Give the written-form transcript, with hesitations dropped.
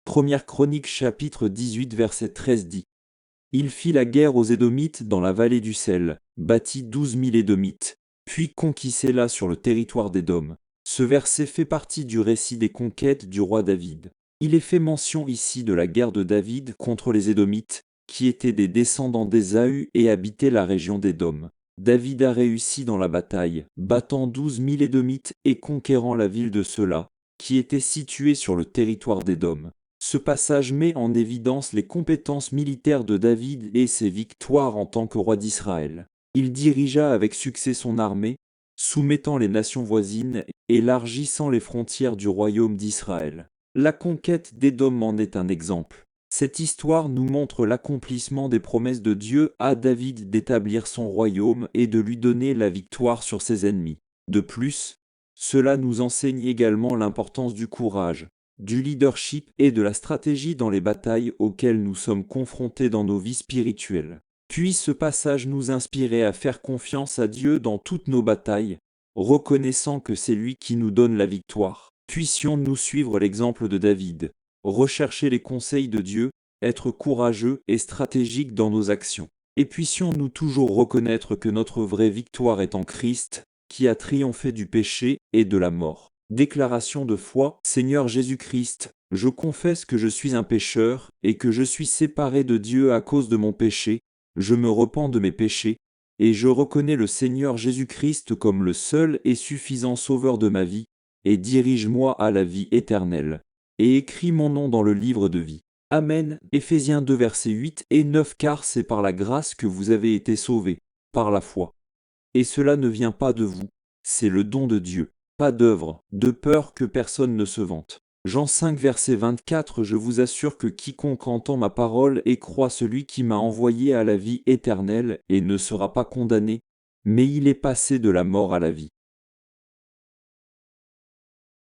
Première Chronique chapitre 18 verset 13 dit: Il fit la guerre aux Édomites dans la vallée du sel, bâtit 12 000 Édomites, puis conquit Séla sur le territoire d'Édom. Ce verset fait partie du récit des conquêtes du roi David. Il est fait mention ici de la guerre de David contre les Édomites, qui étaient des descendants d'Ésaü et habitaient la région d'Édom. David a réussi dans la bataille, battant 12 000 Édomites et conquérant la ville de Séla, qui était située sur le territoire d'Édom. Ce passage met en évidence les compétences militaires de David et ses victoires en tant que roi d'Israël. Il dirigea avec succès son armée, soumettant les nations voisines et élargissant les frontières du royaume d'Israël. La conquête d'Édom en est un exemple. Cette histoire nous montre l'accomplissement des promesses de Dieu à David d'établir son royaume et de lui donner la victoire sur ses ennemis. De plus, cela nous enseigne également l'importance du courage, du leadership et de la stratégie dans les batailles auxquelles nous sommes confrontés dans nos vies spirituelles. Puisse ce passage nous inspirer à faire confiance à Dieu dans toutes nos batailles, reconnaissant que c'est lui qui nous donne la victoire. Puissions-nous suivre l'exemple de David, rechercher les conseils de Dieu, être courageux et stratégiques dans nos actions. Et puissions-nous toujours reconnaître que notre vraie victoire est en Christ, qui a triomphé du péché et de la mort. Déclaration de foi: Seigneur Jésus-Christ, je confesse que je suis un pécheur et que je suis séparé de Dieu à cause de mon péché. Je me repens de mes péchés et je reconnais le Seigneur Jésus-Christ comme le seul et suffisant sauveur de ma vie, et dirige-moi à la vie éternelle. Et écris mon nom dans le livre de vie. Amen. Éphésiens 2 versets 8 et 9. Car c'est par la grâce que vous avez été sauvés, par la foi. Et cela ne vient pas de vous, c'est le don de Dieu. Pas d'œuvre, de peur que personne ne se vante. Jean 5 verset 24. Je vous assure que quiconque entend ma parole et croit celui qui m'a envoyé à la vie éternelle et ne sera pas condamné, mais il est passé de la mort à la vie.